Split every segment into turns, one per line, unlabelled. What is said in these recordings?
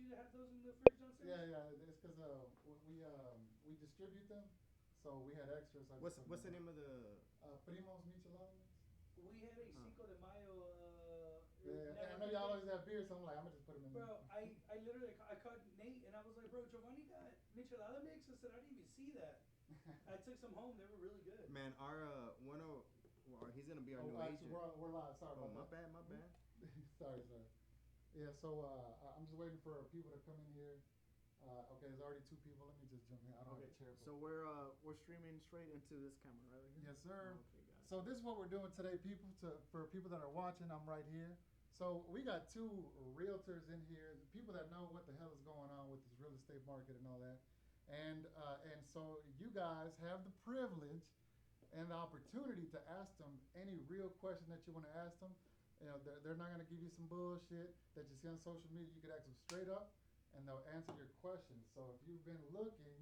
you have those in the fridge downstairs?
Yeah. It's because we distribute them, so we had extras. So I just
What's the name of the?
Primos Micheladas.
We had a Cinco de Mayo.
Yeah, and I know y'all always have beer, so I'm like, I'm gonna just put them in there.
Bro, I literally I called Nate and I was like, bro, Jovani got michelada mix. I said I didn't even see that. I took some home. They were really good.
Man, our one of well, he's gonna be our new
actually,
agent.
we're live. Sorry
Oh,
about that.
my bad.
sorry. Yeah, so I'm just waiting for people to come in here. Okay, there's already two people. Let me just jump in. I don't have a chair.
So we're streaming straight into this camera right here.
Yes, sir.
Oh, okay, got it.
So this is what we're doing today, people. For people that are watching, I'm right here. So we got two realtors in here, people that know what the hell is going on with this real estate market and all that. And so you guys have the privilege and the opportunity to ask them any real question that you want to ask them. You know, they're not going to give you some bullshit that you see on social media. You can ask them straight up, and they'll answer your questions. So if you've been looking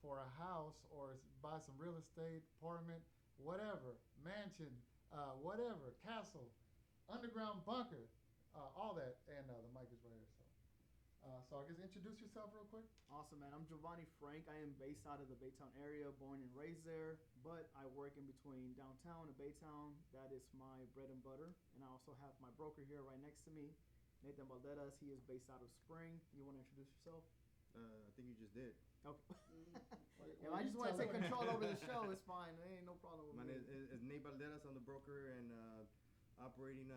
for a house or buy some real estate, apartment, whatever, mansion, whatever, castle, underground bunker, all that, and the mic is right here. So I guess introduce yourself real quick.
Awesome, man. I'm Jovani Frank. I am based out of the Baytown area, born and raised there, but I work in between downtown and Baytown. That is my bread and butter. And I also have my broker here right next to me, Nathan Valderas. He is based out of Spring. You want to introduce yourself?
I think you just did.
Okay. If I just want to take control over the show, it's fine. There ain't no problem with
My
me.
name is Nate Valderas. I'm the broker and operating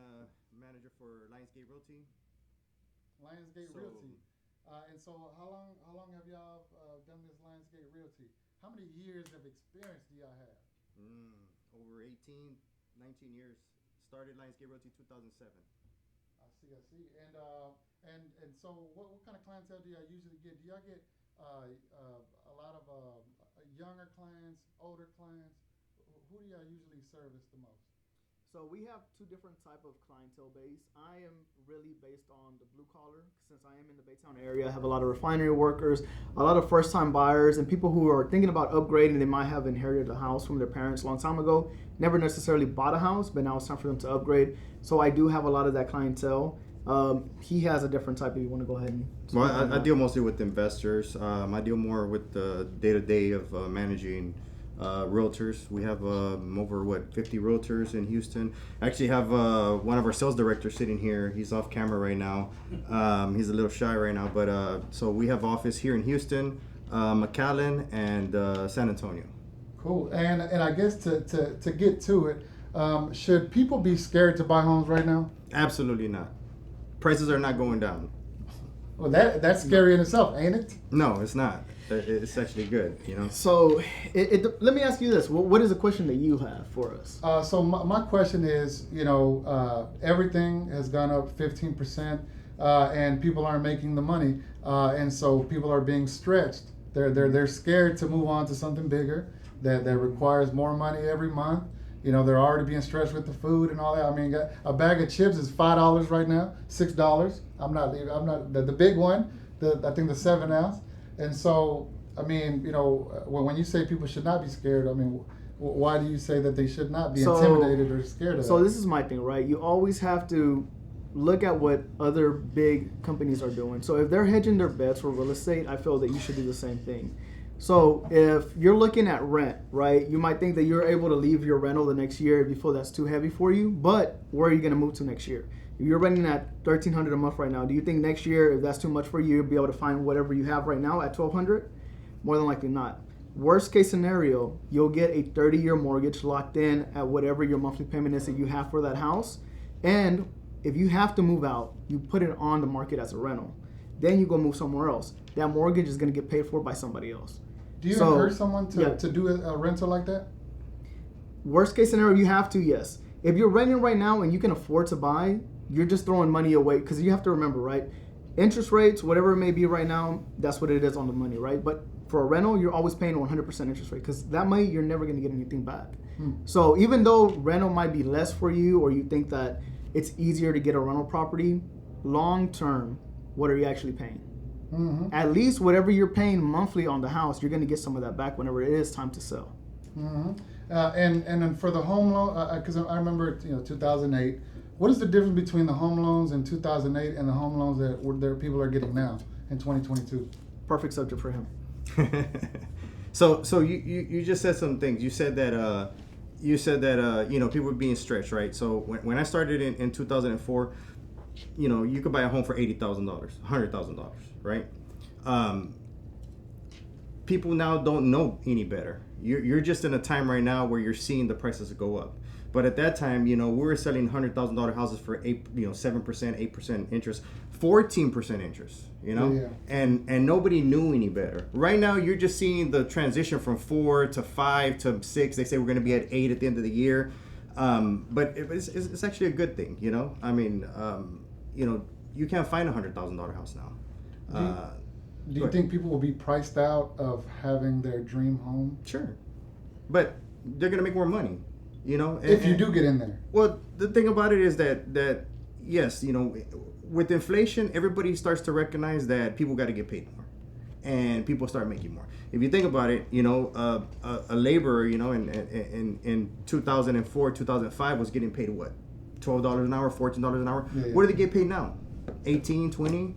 manager for Lionsgate Realty.
Lionsgate Realty. And so how long have y'all done this Lionsgate Realty? How many years of experience do y'all have?
Over 18, 19 years. Started Lionsgate Realty 2007.
I see. And so what kind of clientele do y'all usually get? Do y'all get a lot of younger clients, older clients? Who do y'all usually service the most?
So we have two different type of clientele base. I am really based on the blue collar since I am in the Baytown area. I have a lot of refinery workers, a lot of first-time buyers, and people who are thinking about upgrading. They might have inherited a house from their parents a long time ago, never necessarily bought a house, but now it's time for them to upgrade. So I do have a lot of that clientele. He has a different type if you want to go ahead and...
Well, I deal mostly with investors. I deal more with the day-to-day of managing realtors. We have over 50 realtors in Houston. I actually have one of our sales directors sitting here. He's off camera right now. He's a little shy right now, but so we have office here in Houston, McAllen, and San Antonio.
Cool. And I guess to get to it, should people be scared to buy homes right now?
Absolutely not. Prices are not going down.
Well, that's scary in itself, ain't it?
No, it's not. It's actually good, you know.
So let me ask you this. What is the question that you have for us?
So my question is, everything has gone up 15%, and people aren't making the money, and so people are being stretched. They're scared to move on to something bigger that requires more money every month. They're already being stretched with the food and all that. I mean, a bag of chips is $5 right now, $6. I'm not the big one. I think the 7-ounce. And so, I mean, when you say people should not be scared, I mean, why do you say that they should not be intimidated or scared of that?
So this is my thing, right? You always have to look at what other big companies are doing. So if they're hedging their bets for real estate, I feel that you should do the same thing. So if you're looking at rent, right, you might think that you're able to leave your rental the next year if you feel that's too heavy for you, but where are you going to move to next year? If you're renting at $1,300 a month right now, do you think next year, if that's too much for you, you'll be able to find whatever you have right now at $1,200? More than likely not. Worst case scenario, you'll get a 30-year mortgage locked in at whatever your monthly payment is that you have for that house. And if you have to move out, you put it on the market as a rental. Then you go move somewhere else. That mortgage is going to get paid for by somebody else.
Do you encourage someone to do a rental like that?
Worst case scenario, you have to, yes. If you're renting right now and you can afford to buy, you're just throwing money away because you have to remember, right? Interest rates, whatever it may be right now, that's what it is on the money, right? But for a rental, you're always paying 100% interest rate because that money, you're never going to get anything back. So even though rental might be less for you or you think that it's easier to get a rental property, long term, what are you actually paying? At least whatever you're paying monthly on the house, you're going to get some of that back whenever it is time to sell.
And then for the home loan, because I remember 2008, what is the difference between the home loans in 2008 and the home loans that people are getting now in 2022?
Perfect subject for him.
So you just said some things. You said that people were being stretched, right? So when I started in 2004, you could buy a home for $80,000, $100,000, right? People now don't know any better. You're just in a time right now where you're seeing the prices go up. But at that time, we were selling $100,000 houses for 7%, 8% interest, 14% interest,
Yeah.
and nobody knew any better. Right now, you're just seeing the transition from 4 to 5 to 6. They say we're going to be at 8 at the end of the year, but it's actually a good thing, I mean, you can't find a $100,000 house now.
Do you think people will be priced out of having their dream home?
Sure, but they're going to make more money.
If you do get in there.
Well, the thing about it is that yes, with inflation, everybody starts to recognize that people got to get paid more, and people start making more. If you think about it, a laborer, in 2004, 2005 was getting paid what, $12 an hour, $14 an hour.
Yeah.
What do they get paid now? 18, 20.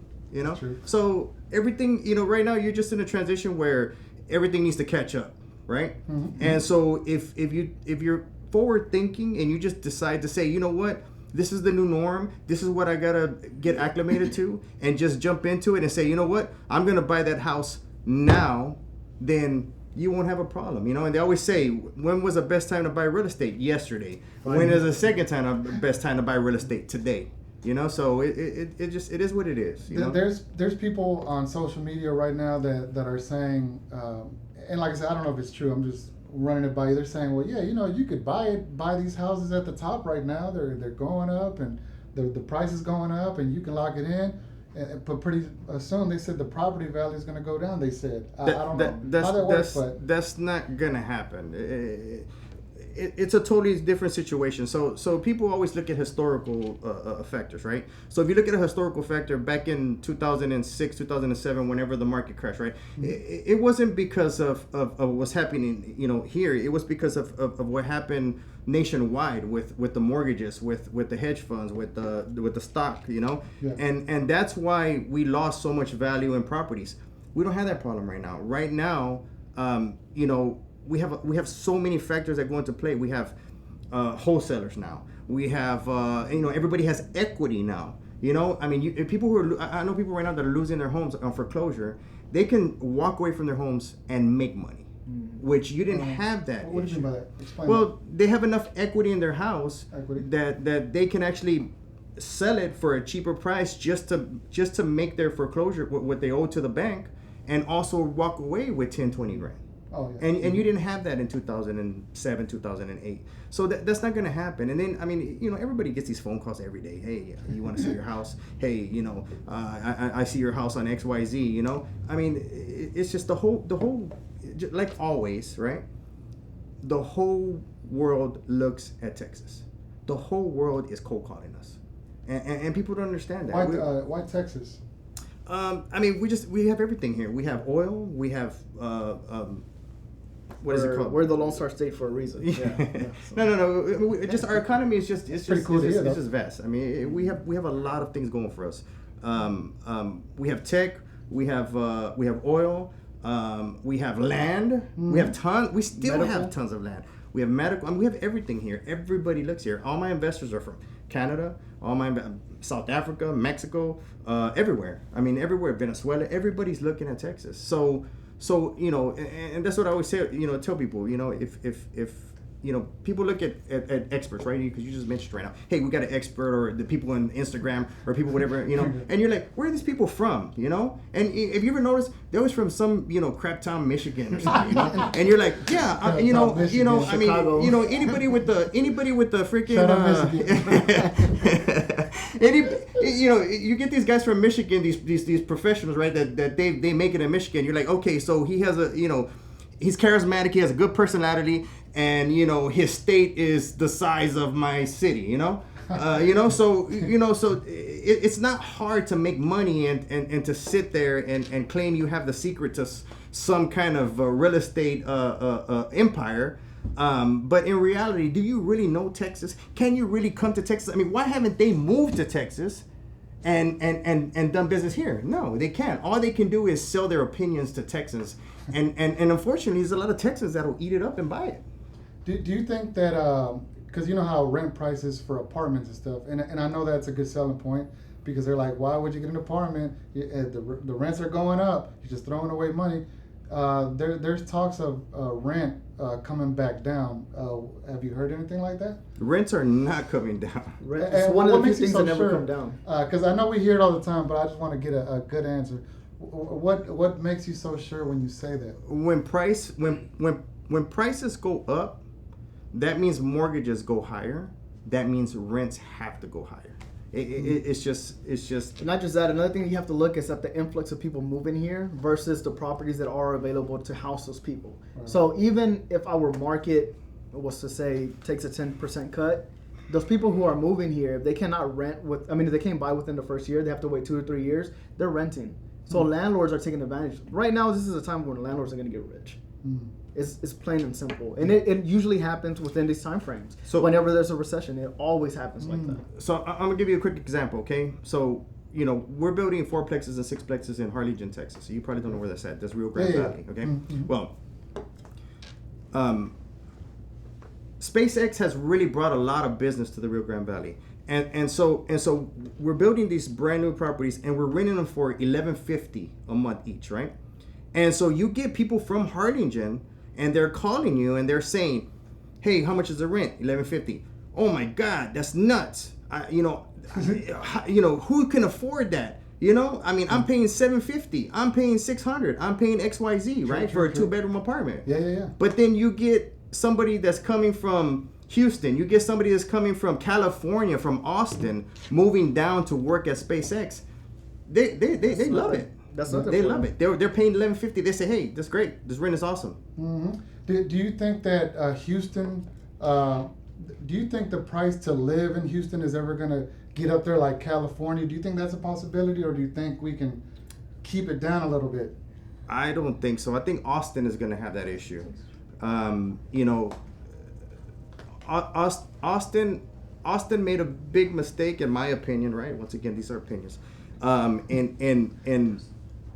True.
So everything, right now you're just in a transition where everything needs to catch up, right?
Mm-hmm.
And so if you're forward thinking and you just decide to say, you know what, this is the new norm, this is what I gotta get acclimated to, and just jump into it and say, you know what, I'm gonna buy that house now, then you won't have a problem, And they always say, when was the best time to buy real estate? Yesterday. When is the second time the best time to buy real estate? Today. So it is what it is.
There's people on social media right now that are saying, and like I said, I don't know if it's true. I'm just running it by you. They're saying, well, yeah, you could buy these houses at the top right now. They're going up, and the price is going up, and you can lock it in. But pretty soon, they said the property value is going to go down. They said, I don't know how that works, but
that's not going to happen. It's a totally different situation. So people always look at historical factors, right? So if you look at a historical factor back in 2006, 2007, whenever the market crashed, right? Mm-hmm. It wasn't because of what's happening, here. It was because of what happened nationwide with the mortgages, with the hedge funds, with the stock,
Yeah.
And that's why we lost so much value in properties. We don't have that problem right now. Right now, we have so many factors that go into play. We have wholesalers now. We have everybody has equity now. I mean, I know people right now that are losing their homes on foreclosure. They can walk away from their homes and make money, which you didn't have that.
What do you mean by that? Explain.
Well, they have enough equity in their house that they can actually sell it for a cheaper price just to make their foreclosure what they owe to the bank, and also walk away with 10, 20 grand.
Oh, yeah.
And you didn't have that in 2007, 2008. So that's not going to happen. And then, I mean, everybody gets these phone calls every day. Hey, you want to sell your house? Hey, I see your house on XYZ, I mean, it's just the whole, like always, right? The whole world looks at Texas. The whole world is cold calling us. And people don't understand that.
Why Texas?
I mean, we have everything here. We have oil. We have what is it called?
We're the Lone Star State for a reason. Yeah.
No. Just our economy is just
pretty cool.
It's just vast. I mean, we have a lot of things going for us. We have tech. We have oil. We have land. Mm-hmm. We have tons. We still have tons of land. We have medical. I mean, we have everything here. Everybody looks here. All my investors are from Canada. South Africa, Mexico, everywhere. I mean, everywhere. Venezuela. Everybody's looking at Texas. So and that's what I always say. Tell people. If people look at experts, right? Because you just mentioned right now, hey, we got an expert, or the people on Instagram, or people whatever, and you're like, where are these people from? And if you ever notice, they're always from some crap town, Michigan or something, and you're like, yeah, I mean, anybody with the freaking you get these guys from Michigan, these professionals, right? That they make it in Michigan. You're like, okay, so he has he's charismatic, he has a good personality, and his state is the size of my city, so it's not hard to make money and to sit there and claim you have the secret to some kind of real estate empire. But in reality, do you really know Texas? Can you really come to Texas? I mean, why haven't they moved to Texas and done business here? No, they can't. All they can do is sell their opinions to Texans. And unfortunately, there's a lot of Texans that'll eat it up and buy it.
Do you think that, because you know how rent prices for apartments and stuff, and I know that's a good selling point, because they're like, why would you get an apartment? The rents are going up. You're just throwing away money. There's talks of rent coming back down. Have you heard anything like that?
Rents are not coming down.
It's one of the few things that never come down.
Because I know we hear it all the time, but I just want to get a good answer. What makes you so sure when you say that?
When prices go up, that means mortgages go higher. That means rents have to go higher. It's just
not just that. Another thing you have to look is at the influx of people moving here versus the properties that are available to house those people. Right. So even if our market was to say takes a 10% cut, those people who are moving here, if they cannot rent if they can't buy within the first year, they have to wait 2 or 3 years. They're renting. So landlords are taking advantage. Right now, this is a time when landlords are going to get rich. It's plain and simple, and it usually happens within these time frames. So whenever there's a recession, it always happens like that.
So I'm gonna give you a quick example, okay? So we're building 4plexes and 6plexes in Harlingen, Texas. So you probably don't know where that's at. That's Rio Grande Valley, okay? Well, SpaceX has really brought a lot of business to the Rio Grande Valley, and so we're building these brand new properties, and we're renting them for $11.50 a month each, right? And so you get people from Harlingen, and they're calling you and they're saying, "Hey, how much is the rent? $11.50. Oh my God, that's nuts! Who can afford that? I mean, I'm paying $750. I'm paying $600. I'm paying XYZ, right, for a 2-bedroom apartment.
Yeah.
But then you get somebody that's coming from Houston. You get somebody that's coming from California, from Austin, moving down to work at SpaceX. They love it. They love it. They're paying $11.50. They say, "Hey, that's great. This rent is awesome."
Do you think that Houston? Do you think the price to live in Houston is ever going to get up there like California? Do you think that's a possibility, or do you think we can keep it down a little bit?
I don't think so. I think Austin is going to have that issue. Austin made a big mistake, in my opinion. Right? Once again, these are opinions.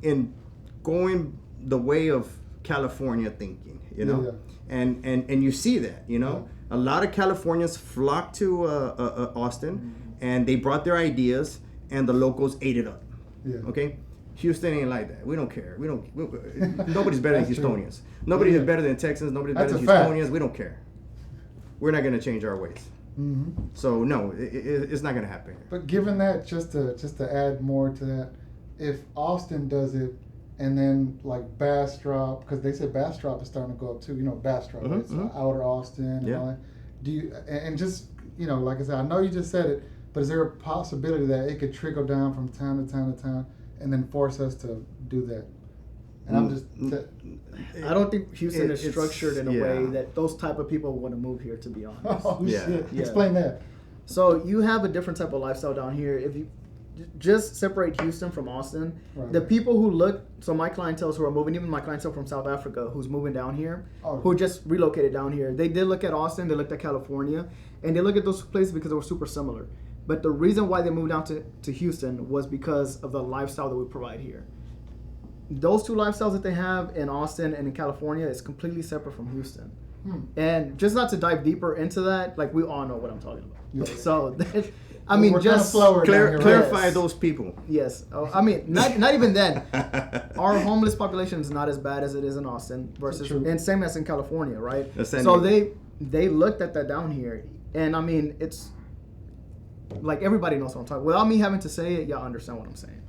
In going the way of California thinking, and you see that, a lot of Californians flocked to Austin, and they brought their ideas, and the locals ate it up. Okay, Houston ain't like that. We don't care. Nobody's better than Houstonians. Nobody is better than Texans. Nobody's better than Houstonians. We don't care. We're not going to change our ways. So no, it's not going to happen here.
But given that, just to add more to that, if Austin does it, and then like Bastrop, because they said Bastrop is starting to go up too. Bastrop, it's outer Austin and all that. Do you and just like I said, I know you just said it, but is there a possibility that it could trickle down from town to town to town, and then force us to do that? And I'm just.
I don't think Houston is structured in a way that those type of people want to move here. To be honest.
Oh shit! Explain that.
So you have a different type of lifestyle down here. If you just separate Houston from Austin, the people who look, so my clientele who are moving, even my clientele from South Africa who's moving down here, who just relocated down here, they did look at Austin, they looked at California, and they look at those places because they were super similar. But the reason why they moved down to Houston was because of the lifestyle that we provide here. Those two lifestyles that they have in Austin and in California is completely separate from Houston. And just not to dive deeper into that, like we all know what I'm talking about. So I mean,
we're
just
clarify those people.
Yes. I mean, not even then. Our homeless population is not as bad as it is in Austin versus, and same as in California, right? So they looked at that down here, and I mean, it's like everybody knows what I'm talking. Without me having to say it, y'all understand what I'm saying.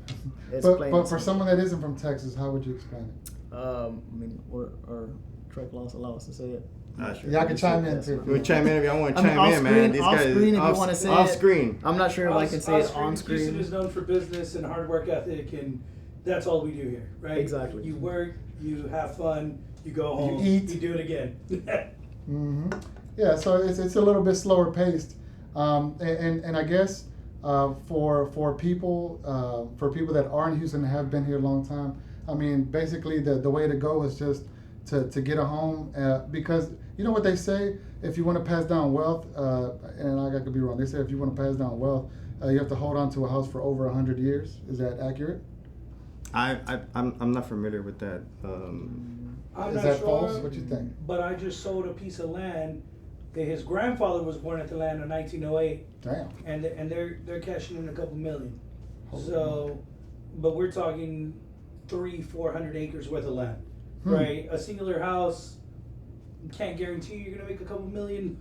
It's
but for someone that isn't from Texas, how would you explain it?
I mean, our track laws allow us to say it.
Sure. Y'all can chime in too.
You chime in if y'all want to chime in, man. These guys
screen, if you want to say
off
it.
Screen.
I'm not sure if I can say it on screen.
Houston is known for business and hard work ethic, and that's all we do here, right?
Exactly.
You work, you have fun, you go home,
you eat,
you do it again.
Yeah, so it's a little bit slower paced, and I guess for people that are in Houston and have been here a long time, I mean, basically the way to go is just to get a home because you know what they say, if you want to pass down wealth, and I could be wrong, they say if you want to pass down wealth, you have to hold on to a house for over 100 years. Is that accurate?
I'm not familiar with that.
I'm
Is
not
that
sure,
false? What you think?
but I just sold a piece of land that his grandfather was born at the land in 1908,
Damn.
and they're cashing in a couple million.
Holy
So, but we're talking 300-400 acres worth of land,
Hmm.
right? A singular house, can't guarantee you're gonna make a couple million,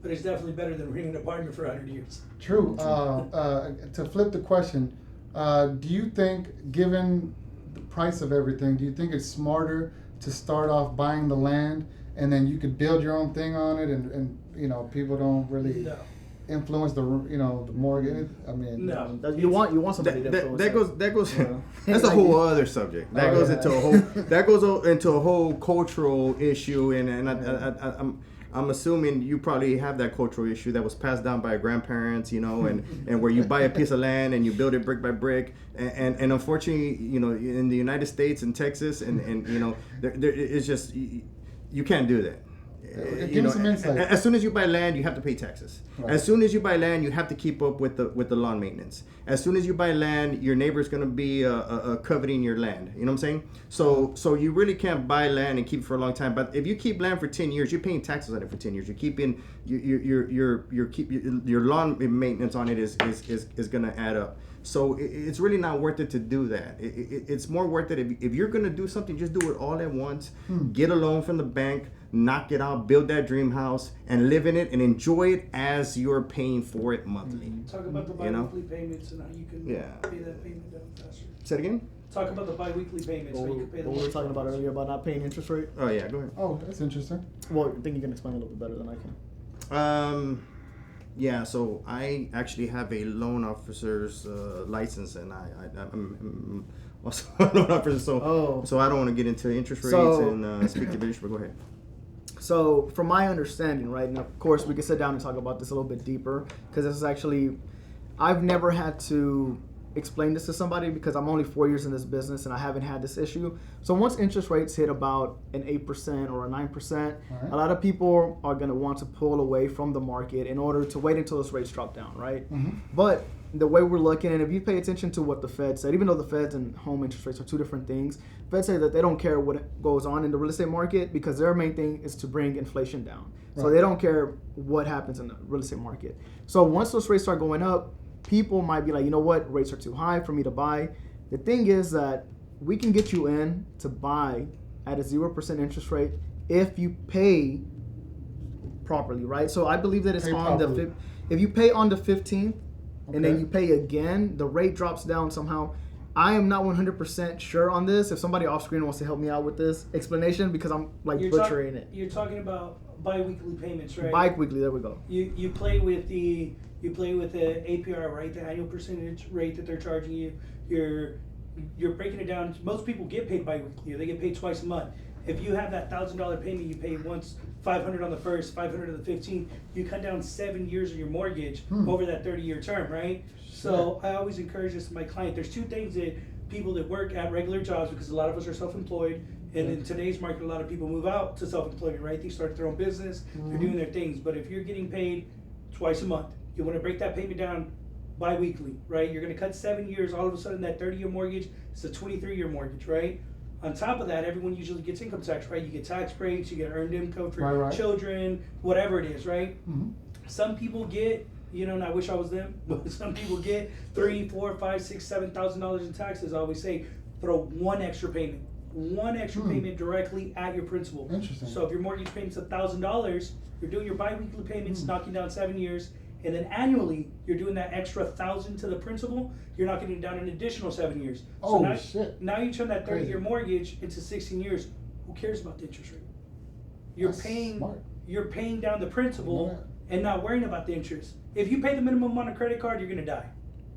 but it's definitely better than renting an apartment for 100 years.
True. To flip the question, do you think, given the price of everything, do you think it's smarter to start off buying the land and then you could build your own thing on it, and you know, people don't really
No.
influence the mortgage? I mean,
No.
You want somebody to influence
That goes.
Yeah.
That's a whole other subject. That
Oh,
goes
yeah.
into a whole. That goes into a whole cultural issue, and I'm assuming you probably have that cultural issue that was passed down by your grandparents, you know, and where you buy a piece of land and you build it brick by brick, and unfortunately, you know, in the United States and Texas, and you know, there it's just you can't do that.
Give me some insight.
As soon as you buy land, you have to pay taxes.
Right.
As soon as you buy land, you have to keep up with the lawn maintenance. As soon as you buy land, your neighbor's gonna be coveting your land. You know what I'm saying? So you really can't buy land and keep it for a long time. But if you keep land for 10 years, you're paying taxes on it for 10 years. You're keeping your lawn maintenance on it is gonna add up. So it's really not worth it to do that. It's more worth it if you're gonna do something, just do it all at once. Get a loan from the bank, knock it out, build that dream house, and live in it and enjoy it as you're paying for it monthly.
Talk about the
You know?
bi-weekly payments and how you can
Yeah.
pay that payment down faster.
Say it again?
Talk about the bi-weekly payments, how you can pay the
What we were talking about earlier about not paying interest rate.
Oh yeah, go ahead.
Oh, that's interesting.
Well, I think you can explain a little bit better than I can.
Yeah, so I actually have a loan officer's license, and I'm also a loan officer, so I don't want to get into interest rates and speak to business, but go ahead.
So, from my understanding, right, and of course we can sit down and talk about this a little bit deeper, because this is actually, I've never had to explain this to somebody because I'm only 4 years in this business and I haven't had this issue. So once interest rates hit about an 8% or a 9%,
Right.
a lot of people are going to want to pull away from the market in order to wait until those rates drop down, right?
Mm-hmm.
But the way we're looking, and if you pay attention to what the Fed said, even though the Feds and home interest rates are two different things, Fed say that they don't care what goes on in the real estate market because their main thing is to bring inflation down. So
Right.
they don't care what happens in the real estate market. So once those rates start going up, people might be like, you know what, rates are too high for me to buy. The thing is that we can get you in to buy at a 0% interest rate if you pay properly, right? So I believe that it's
Pay
on
properly.
if you pay on the 15th and then
Okay.
you pay again, the rate drops down somehow. I am not 100% sure on this. If somebody off screen wants to help me out with this explanation, because I'm like butchering it.
You're talking about bi-weekly payments, right?
Bike weekly, there we go.
You play with the APR, right? The annual percentage rate that they're charging you. You're breaking it down. Most people get paid bi-weekly. They get paid twice a month. If you have that $1,000 payment, you pay once $500 on the first, $500 on the 15th. You cut down 7 years of your mortgage over that 30-year term, right? So I always encourage this to my client. There's two things that people that work at regular jobs, because a lot of us are self-employed, and in today's market, a lot of people move out to self-employment, right? They start their own business, they're doing their things. But if you're getting paid twice a month, you want to break that payment down bi-weekly, right? You're going to cut 7 years. All of a sudden, that 30-year mortgage is a 23-year mortgage, right? On top of that, everyone usually gets income tax, right? You get tax breaks, you get earned income for
Right.
children, whatever it is, right?
Mm-hmm.
Some people get, and I wish I was them, but some people get $3,000, $4,000, $5,000, $6,000, $7,000 in taxes. I always say, throw one extra payment payment directly at your principal.
Interesting.
So if your mortgage payment's $1,000, you're doing your bi-weekly payments, knocking down 7 years, and then annually you're doing that extra $1,000 to the principal. You're knocking it down an additional 7 years.
Oh,
so now,
shit.
Now you turn that 30-year
Crazy.
mortgage into 16 years. Who cares about the interest rate? You're
That's
paying.
smart.
You're paying down the principal
Yeah.
and not worrying about the interest. If you pay the minimum on a credit card, you're gonna die,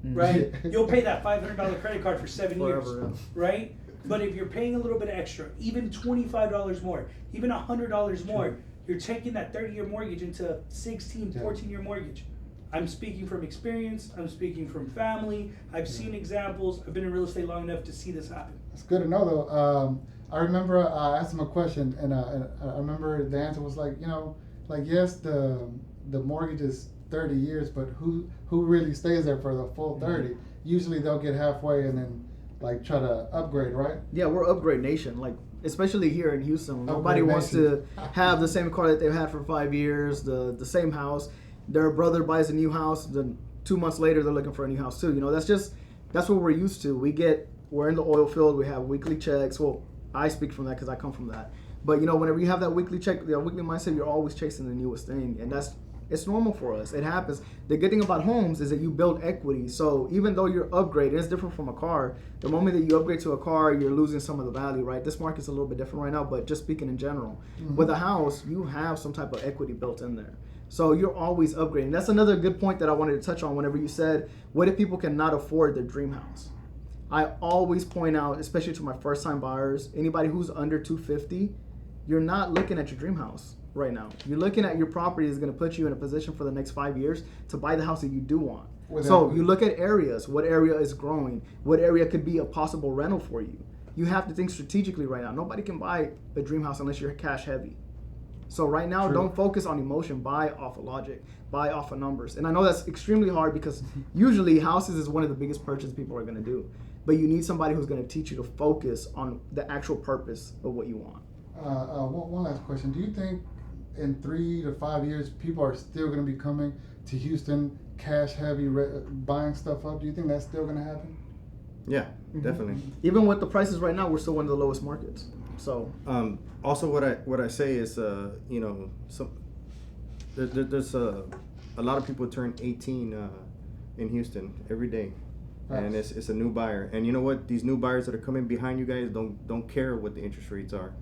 right? You'll pay that $500 credit card for 7 years,
Forever,
right? But if you're paying a little bit extra, even $25 more, even $100 more, you're taking that 30-year mortgage into a 16, 14-year mortgage. I'm speaking from experience. I'm speaking from family. I've seen examples. I've been in real estate long enough to see this happen.
It's good to know, though. I remember I asked him a question, and I remember the answer was like, yes, the mortgage is 30 years, but who really stays there for the full 30? Mm-hmm. Usually they'll get halfway and then like try to upgrade, right?
Yeah, we're upgrade nation. Like, especially here in Houston, nobody wants to have the same car that they've had for 5 years, the same house. Their brother buys a new house, then 2 months later they're looking for a new house too. That's what we're used to. We're in the oil field. We have weekly checks. Well, I speak from that because I come from that. But whenever you have that weekly check, the weekly mindset, you're always chasing the newest thing, and it's normal for us. It happens. The good thing about homes is that you build equity. So even though you're upgrading, it's different from a car. The moment that you upgrade to a car, you're losing some of the value, right? This market's a little bit different right now, but just speaking in general, with a house, you have some type of equity built in there. So you're always upgrading. That's another good point that I wanted to touch on whenever you said, what if people cannot afford their dream house? I always point out, especially to my first-time buyers, anybody who's under 250, you're not looking at your dream house right now. You're looking at your property is going to put you in a position for the next 5 years to buy the house that you do want. So you look at areas. What area is growing? What area could be a possible rental for you? You have to think strategically right now. Nobody can buy a dream house unless you're cash heavy. So right now, don't focus on emotion. Buy off of logic. Buy off of numbers. And I know that's extremely hard because usually houses is one of the biggest purchases people are going to do. But you need somebody who's going to teach you to focus on the actual purpose of what you want.
One last question. Do you think in 3 to 5 years, people are still going to be coming to Houston cash heavy, buying stuff up? Do you think that's still going to happen?
Yeah, definitely.
Even with the prices right now, we're still one of the lowest markets. So
also what I say is there's a lot of people turn 18 in Houston every day. And it's a new buyer. And you know what? These new buyers that are coming behind you guys don't care what the interest rates are.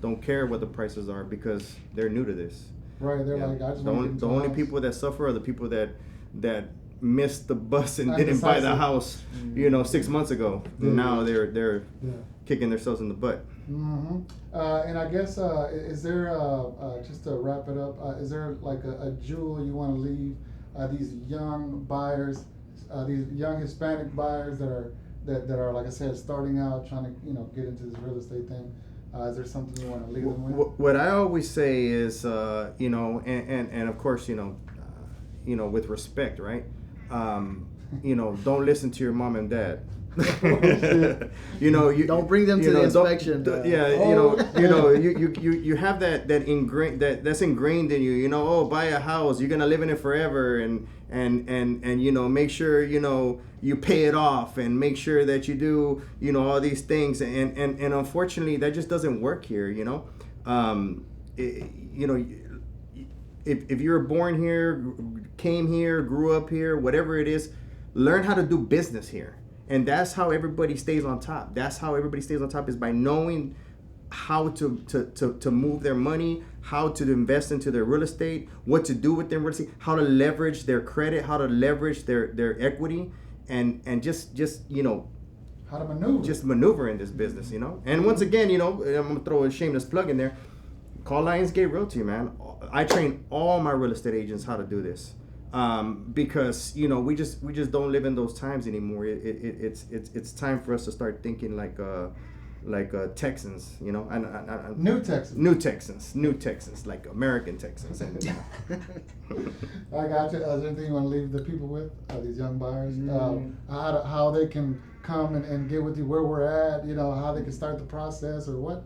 Don't care what the prices are because they're new to this.
Right. They're like, I just
the only people that suffer are the people that missed the bus and didn't buy the house, 6 months ago. Yeah. Now they're kicking themselves in the butt.
Mm-hmm. And I guess is there just to wrap it up? Is there like a jewel you want to leave these young buyers? These young Hispanic buyers that are like I said, starting out, trying to get into this real estate thing. Is there something you want to leave them with?
What I always say is, and of course, with respect, right? Don't listen to your mom and dad.
Don't bring them to the inspection.
You have that's ingrained in you. Buy a house, you're gonna live in it forever, and make sure you pay it off, and make sure that you do all these things, and unfortunately that just doesn't work here. If you were born here, came here, grew up here, whatever it is, learn how to do business here. And that's how everybody stays on top. That's how everybody stays on top, is by knowing how to move their money, how to invest into their real estate, what to do with their real estate, how to leverage their credit, how to leverage their equity, and just
how to maneuver.
Just maneuver in this business, And once again, I'm gonna throw a shameless plug in there. Call Lionsgate Realty, man. I train all my real estate agents how to do this. Because we just don't live in those times anymore. It's time for us to start thinking like Texans, and
New
Texans, like American Texans.
I got you. Is there anything you want to leave the people with, these young buyers? How they can come and get with you where we're at? How they can start the process or what?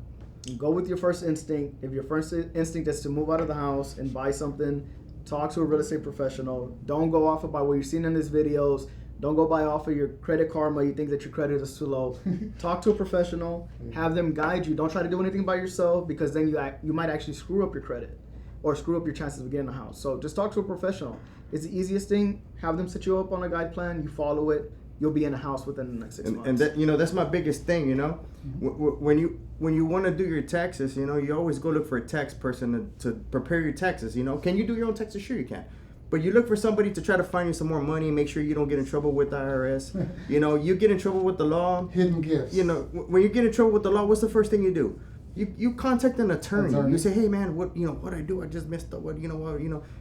Go with your first instinct. If your first instinct is to move out of the house and buy something, talk to a real estate professional. Don't go off of by what you're seeing in these videos. Don't go by off of your credit karma. You think that your credit is too low. Talk to a professional. Have them guide you. Don't try to do anything by yourself, because then you might actually screw up your credit or screw up your chances of getting a house. So just talk to a professional. It's the easiest thing. Have them set you up on a guide plan. You follow it. You'll be in a house within the next 6 months.
And that, that's my biggest thing. When you want to do your taxes, you always go look for a tax person to prepare your taxes. Can you do your own taxes? Sure, you can. But you look for somebody to try to find you some more money, make sure you don't get in trouble with the IRS. You get in trouble with the law.
Hidden gifts.
When you get in trouble with the law, what's the first thing you do? You contact an attorney. You say, hey man, what I do? I just messed up.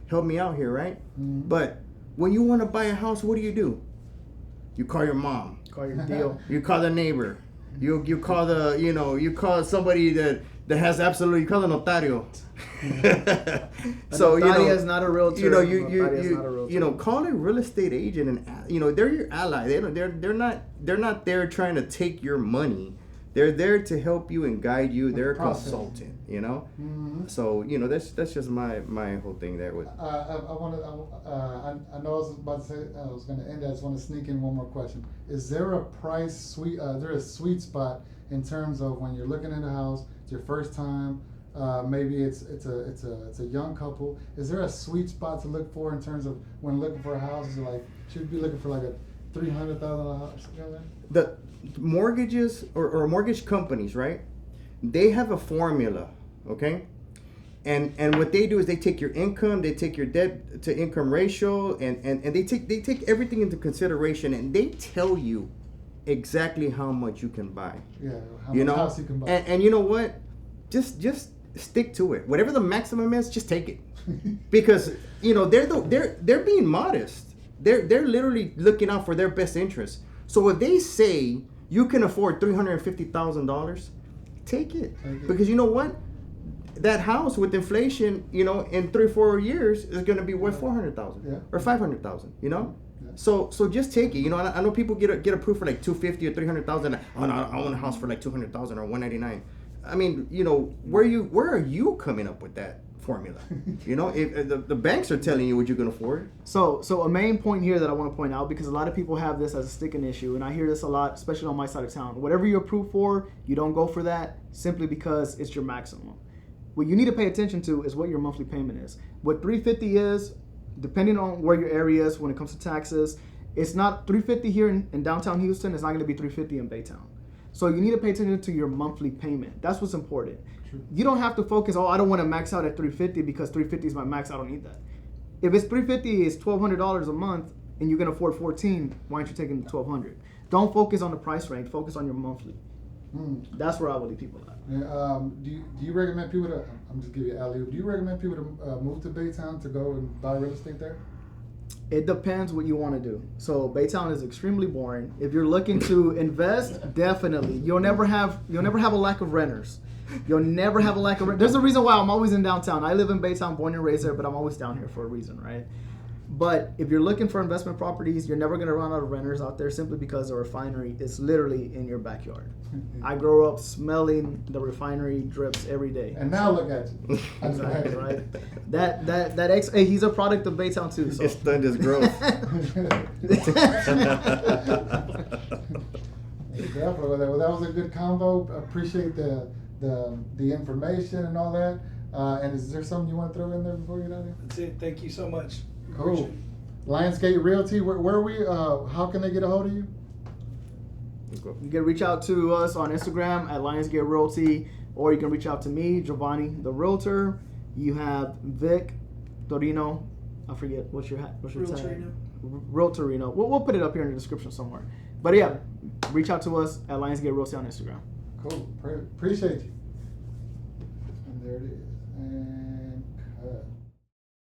Help me out here, right? Mm-hmm. But when you want to buy a house, what do? You call your mom.
Call your deal.
You call the neighbor. You call you call somebody that has absolutely, you call a notario. So
notario is not a realtor.
Notario is
not a realtor.
Call a real estate agent, and they're your ally. They're not there trying to take your money. They're there to help you and guide you. They're a consultant,
Mm-hmm.
So that's just my whole thing there with.
I know I was about to say I was going to end. I just want to sneak in one more question. Is there a sweet spot in terms of when you're looking at a house, it's your first time? Maybe it's a young couple. Is there a sweet spot to look for in terms of when looking for a house? Is it like should be looking for like a $300,000 house?
The mortgages or mortgage companies, right? They have a formula, okay? And what they do is they take your income, they take your debt to income ratio, and they take everything into consideration, and they tell you exactly how much you can buy.
Yeah, how much house you can buy.
And you know what? Just stick to it. Whatever the maximum is, just take it. Because they're being modest. They're literally looking out for their best interest. So if they say you can afford $350,000, take it. Because you know what? That house with inflation, in 3 or 4 years is going to be worth $400,000 or $500,000. Yeah. So just take it. I know people get approved for like $250,000 or $300,000. Oh no, I want a house for like $200,000 or $199,000. I mean, where are you coming up with that formula? If the banks are telling you what you can afford.
So a main point here that I want to point out, because a lot of people have this as a sticking issue, and I hear this a lot, especially on my side of town. Whatever you're approved for, you don't go for that simply because it's your maximum. What you need to pay attention to is what your monthly payment is. What $350 is, depending on where your area is when it comes to taxes, it's not $350 here in downtown Houston. It's not going to be $350 in Baytown. So you need to pay attention to your monthly payment. That's what's important. True. You don't have to focus, I don't want to max out at $350 because $350 is my max. I don't need that. If it's $350 is $1,200 a month and you can afford $14, why aren't you taking the $1,200? Don't focus on the price range. Focus on your monthly. That's where I would leave people at.
Yeah, do you recommend people to? I'm just giving you alley-oop. Do you recommend people to move to Baytown to go and buy real estate there?
It depends what you want to do. So Baytown is extremely boring. If you're looking to invest, definitely. You'll never have a lack of renters. You'll never have a lack of renters. There's a reason why I'm always in downtown. I live in Baytown, born and raised there, but I'm always down here for a reason, right? But if you're looking for investment properties, you're never going to run out of renters out there simply because the refinery is literally in your backyard. I grew up smelling the refinery drips every day.
And now look at you.
Exactly, right? Hey, he's a product of Baytown too. So.
It's done his growth.
Definitely. Well, that was a good convo. I appreciate the information and all that. And is there something you want to throw in there before you get out of here?
That's it. Thank you so much.
Cool. Lionsgate Realty, where are we? How can they get a hold of you?
You can reach out to us on Instagram at Lionsgate Realty, or you can reach out to me, Jovani the Realtor. You have Vic Torino. I forget what's your tag? Realtorino. We'll put it up here in the description somewhere. But yeah, reach out to us at Lionsgate Realty on Instagram.
Cool. Appreciate you. And there it is. And cut.